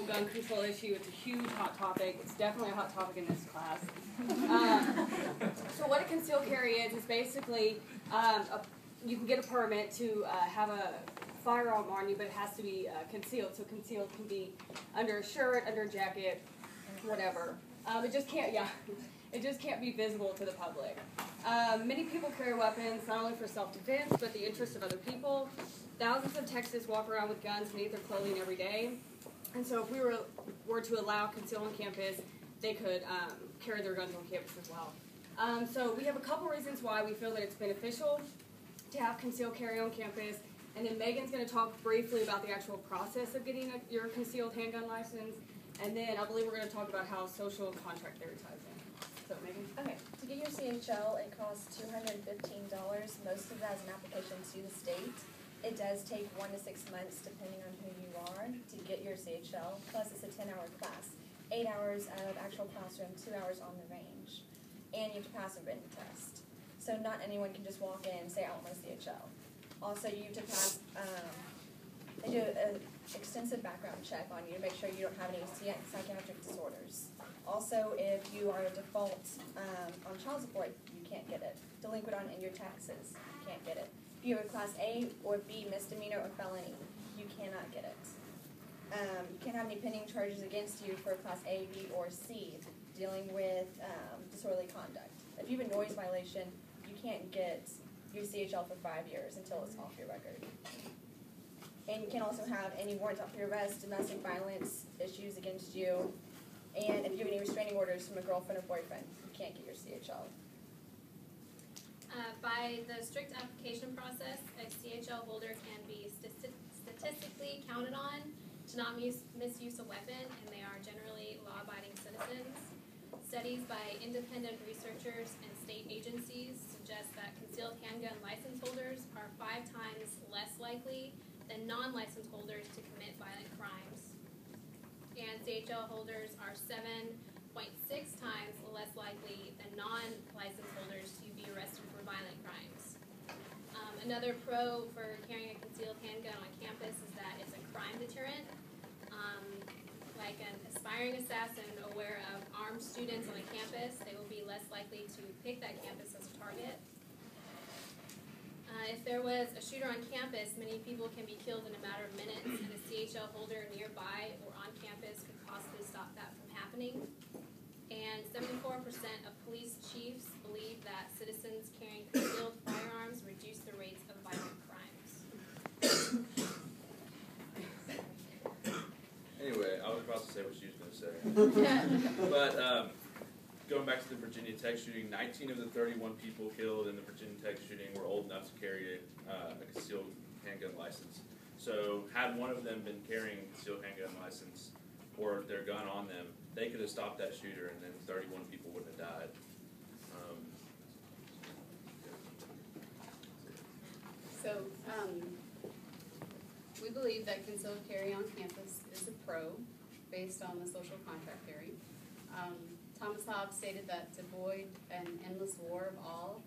gun control issue. It's a huge hot topic. It's definitely a hot topic in this class. So what a concealed carry is basically you can get a permit to have a firearm on you, but it has to be concealed. So concealed can be under a shirt, under a jacket, whatever. It just can't be visible to the public. Many people carry weapons not only for self-defense, but the interest of other people. Thousands of Texans walk around with guns beneath their clothing every day. And so if we were to allow conceal on campus, they could carry their guns on campus as well. So we have a couple reasons why we feel that it's beneficial to have concealed carry on campus. And then Megan's going to talk briefly about the actual process of getting your concealed handgun license. And then I believe we're going to talk about how social contract theory ties in. So, Megan? Okay. To get your CHL, it costs $215. Most of that is an application to the state. It does take 1 to 6 months, depending on who you are, to get your CHL. Plus, it's a 10-hour class. 8 hours of actual classroom, 2 hours on the range. And you have to pass a written test. So not anyone can just walk in and say, I want my CHL. Also, you have to pass, they do an extensive background check on you to make sure you don't have any psychiatric disorders. Also, if you are a default on child support, you can't get it. Delinquent on in your taxes, you can't get it. If you have a Class A or B misdemeanor or felony, you cannot get it. You can't have any pending charges against you for Class A, B, or C dealing with disorderly conduct. If you have a noise violation, you can't get your CHL for 5 years until it's off your record. And you can also have any warrants out for your arrest, domestic violence issues against you, and if you have any restraining orders from a girlfriend or boyfriend, you can't get your CHL. By the strict application process, a CHL holder can be statistically counted on to not misuse a weapon, and they are generally law-abiding citizens. Studies by independent researchers and state agencies suggest that concealed handgun license holders are 5 times less likely than non-licensed holders to commit violent crimes. And CHL holders are 7.6 times less likely than non-licensed holders to be arrested for violent crimes. Another pro for carrying a concealed handgun on campus is that it's a crime deterrent. Like an aspiring assassin aware of armed students on a campus, they will be less likely to pick that campus as a target. If there was a shooter on campus, many people can be killed in a matter of minutes, and a CHL holder nearby or on campus could possibly stop that from happening. And 74% of police chiefs believe that citizens carrying concealed firearms reduce the rates of violent crimes. Anyway, I was about to say what she was going to say. But going back to the Virginia Tech shooting, 19 of the 31 people killed in the Virginia Tech shooting were old enough to carry a concealed handgun license. So had one of them been carrying a concealed handgun license or their gun on them, they could have stopped that shooter and then 31 people wouldn't have died. So we believe that concealed carry on campus is a pro based on the social contract theory. Thomas Hobbes stated that to avoid an endless war of all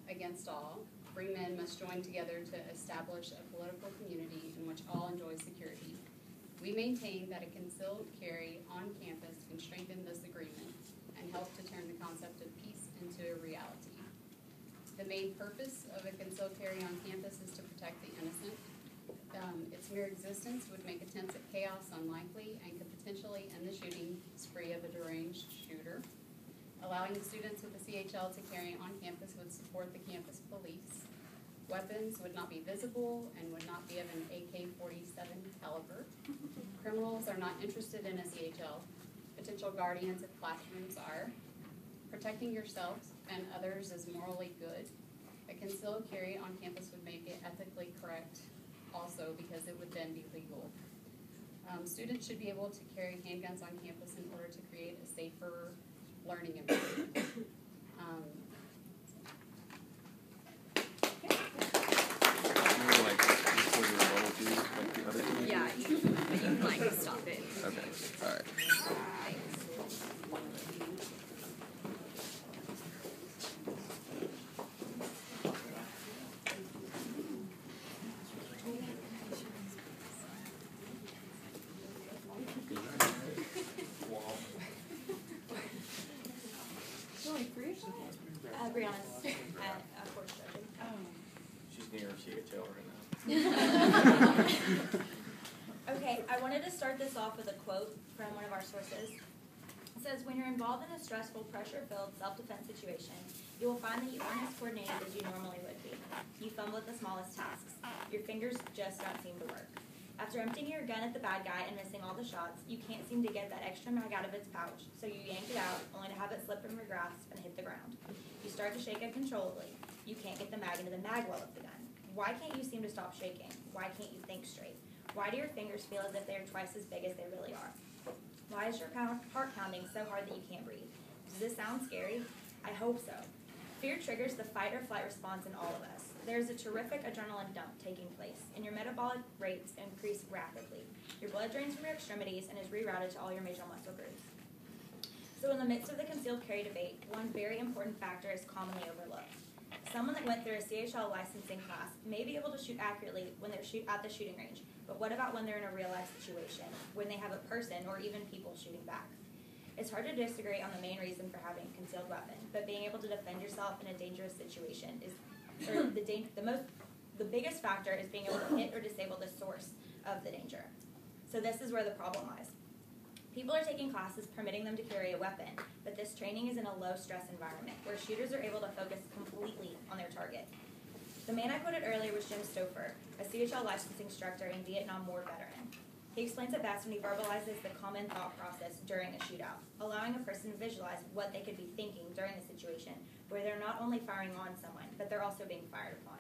against all, free men must join together to establish a political community in which all enjoy security. We maintain that a concealed carry on campus can strengthen this agreement and help to turn the concept of peace into a reality. The main purpose of a concealed carry on campus is to protect the innocent. Its mere existence would make attempts at chaos unlikely and could potentially end the shooting spree of a deranged shooter. Allowing the students with the CHL to carry on campus would support the campus police. Weapons would not be visible and would not be of an AK-47 caliber. Criminals are not interested in a CHL. Potential guardians of classrooms are. Protecting yourselves and others is morally good. A concealed carry on campus would make it ethically correct also because it would then be legal. Students should be able to carry handguns on campus in order to create a safer learning environment. Yeah, you can like stop it. Okay, all right. Brianna's at course judging. She's near CHL right now. Okay, I wanted to start this off with a quote from one of our sources. It says, when you're involved in a stressful, pressure-filled self-defense situation, you will find that you aren't as coordinated as you normally would be. You fumble at the smallest tasks. Your fingers just don't seem to work. After emptying your gun at the bad guy and missing all the shots, you can't seem to get that extra mag out of its pouch, so you yank it out, only to have it slip from your grasp and hit the ground. You start to shake uncontrollably. You can't get the mag into the mag well of the gun. Why can't you seem to stop shaking? Why can't you think straight? Why do your fingers feel as if they are twice as big as they really are? Why is your heart pounding so hard that you can't breathe? Does this sound scary? I hope so. Fear triggers the fight or flight response in all of us. There's a terrific adrenaline dump taking place, and your metabolic rates increase rapidly. Your blood drains from your extremities and is rerouted to all your major muscle groups. So in the midst of the concealed carry debate, one very important factor is commonly overlooked. Someone that went through a CHL licensing class may be able to shoot accurately when they're at the shooting range, but what about when they're in a real-life situation, when they have a person or even people shooting back? It's hard to disagree on the main reason for having a concealed weapon, but being able to defend yourself in a dangerous situation is, or the biggest factor is being able to hit or disable the source of the danger. So this is where the problem lies. People are taking classes permitting them to carry a weapon, but this training is in a low-stress environment where shooters are able to focus completely on their target. The man I quoted earlier was Jim Stouffer, a CHL licensing instructor and Vietnam War veteran. He explains it best when he verbalizes the common thought process during a shootout, allowing a person to visualize what they could be thinking during a situation where they're not only firing on someone, but they're also being fired upon.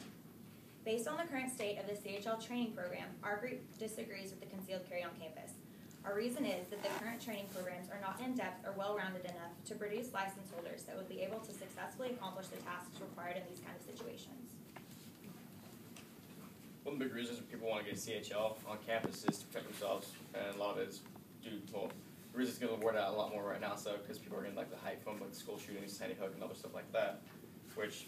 Based on the current state of the CHL training program, our group disagrees with the concealed carry on campus. Our reason is that the current training programs are not in-depth or well-rounded enough to produce license holders that would be able to successfully accomplish the tasks required in these kind of situations. One of the big reasons people want to get CHL on campus is to protect themselves, and a lot of it is due, well, the reason it's going to word out a lot more right now, so because people are getting like the hype from like school shootings, Sandy Hook, and other stuff like that, which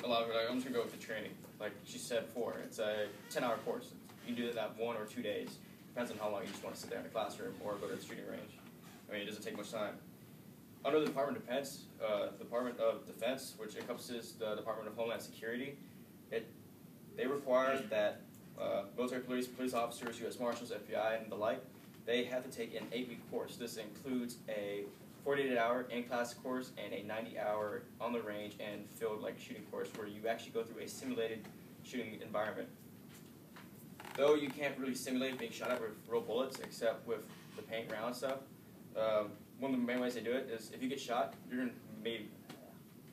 a lot of it, like, I'm just going to go with the training. Like she said before, it's a 10-hour course. You can do that 1 or 2 days. Depends on how long you just want to sit there in the classroom or go to the shooting range. I mean, it doesn't take much time. Under the Department of Defense, which encompasses the Department of Homeland Security, they require that military police officers, U.S. Marshals, FBI, and the like, they have to take an 8-week course. This includes a 48-hour in-class course and a 90-hour on-the-range and field like shooting course where you actually go through a simulated shooting environment. Though you can't really simulate being shot at with real bullets, except with the paint round stuff, one of the main ways they do it is if you get shot, you're going to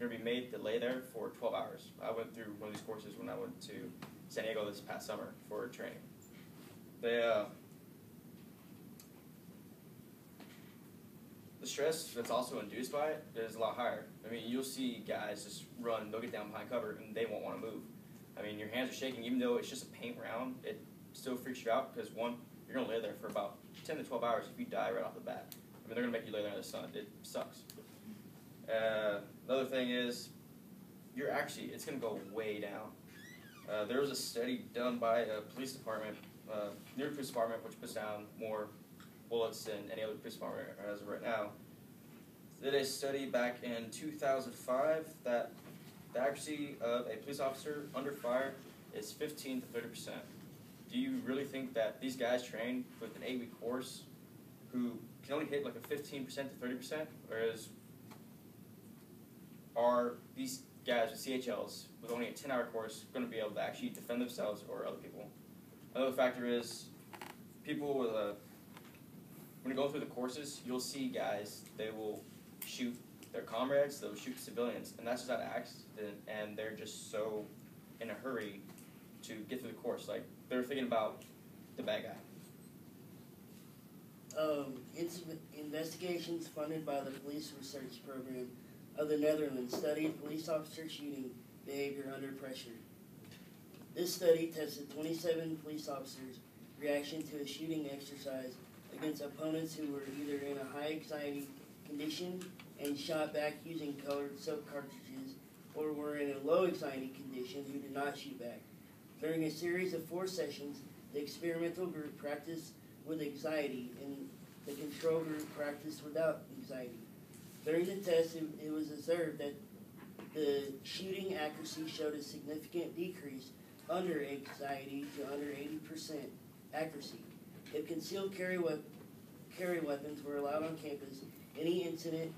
be made to lay there for 12 hours. I went through one of these courses when I went to San Diego this past summer for training. The stress that's also induced by it is a lot higher. I mean, you'll see guys just run, they'll get down behind cover, and they won't want to move. I mean, your hands are shaking, even though it's just a paint round, it still freaks you out because, one, you're going to lay there for about 10 to 12 hours if you die right off the bat. I mean, they're going to make you lay there in the sun. It sucks. Another thing is, it's going to go way down. There was a study done by a police department, New York Police Department, which puts down more bullets than any other police department as of right now. They did a study back in 2005 that the accuracy of a police officer under fire is 15 to 30%. Do you really think that these guys train with an 8-week course who can only hit like a 15% to 30%? Whereas are these guys with CHLs with only a 10-hour course going to be able to actually defend themselves or other people? Another factor is people with when you go through the courses, you'll see guys, they will shoot their comrades, they'll shoot civilians, and that's just out of accident, and they're just so in a hurry to get through the course. Like, they're thinking about the bad guy. It's investigations funded by the Police Research Program of the Netherlands studied police officer shooting behavior under pressure. This study tested 27 police officers' reaction to a shooting exercise against opponents who were either in a high anxiety condition and shot back using colored soap cartridges, or were in a low anxiety condition who did not shoot back. During a series of 4 sessions, the experimental group practiced with anxiety, and the control group practiced without anxiety. During the test, it was observed that the shooting accuracy showed a significant decrease under anxiety to under 80% accuracy. If concealed carry weapons were allowed on campus, any incident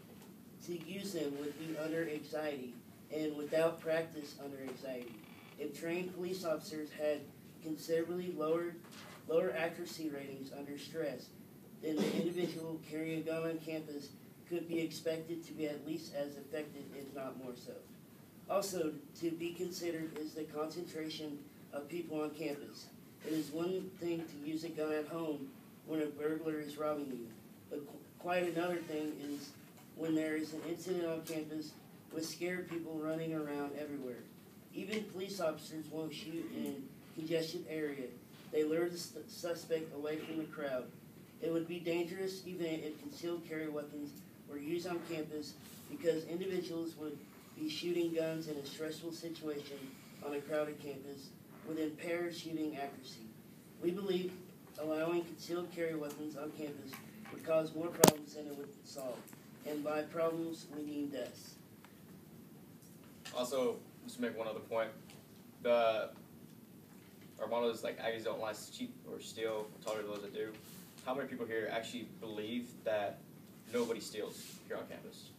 to use them would be under anxiety and without practice under anxiety. If trained police officers had considerably lower accuracy ratings under stress, then the individual carrying a gun on campus could be expected to be at least as effective, if not more so. Also, to be considered is the concentration of people on campus. It is one thing to use a gun at home when a burglar is robbing you, but quite another thing is when there is an incident on campus with scared people running around everywhere. Even police officers won't shoot in a congested area. They lure the suspect away from the crowd. It would be dangerous even if concealed carry weapons were used on campus because individuals would be shooting guns in a stressful situation on a crowded campus with impaired shooting accuracy. We believe allowing concealed carry weapons on campus would cause more problems than it would solve. And by problems, we mean deaths. Also, just to make one other point, our motto is like, Aggies don't lie, cheat, or steal, we're tolerate those that do. How many people here actually believe that nobody steals here on campus?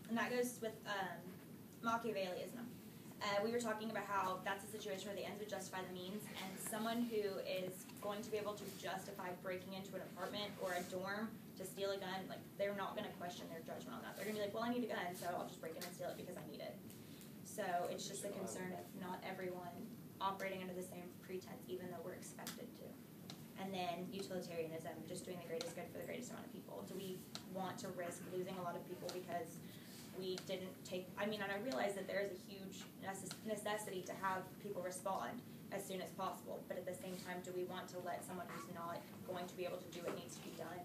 And that goes with Machiavellianism. We were talking about how that's a situation where the ends would justify the means, and someone who is going to be able to justify breaking into an apartment or a dorm to steal a gun, like, they're not going to question their judgment on that. They're going to be like, well, I need a gun, so I'll just break in and steal it because I need it. So it's just a concern of not everyone operating under the same pretense, even though we're expected to. And then utilitarianism, just doing the greatest good for the greatest amount of people. Do we want to risk losing a lot of people because we didn't take, and I realize that there is a huge necessity to have people respond as soon as possible, but at the same time, do we want to let someone who's not going to be able to do what needs to be done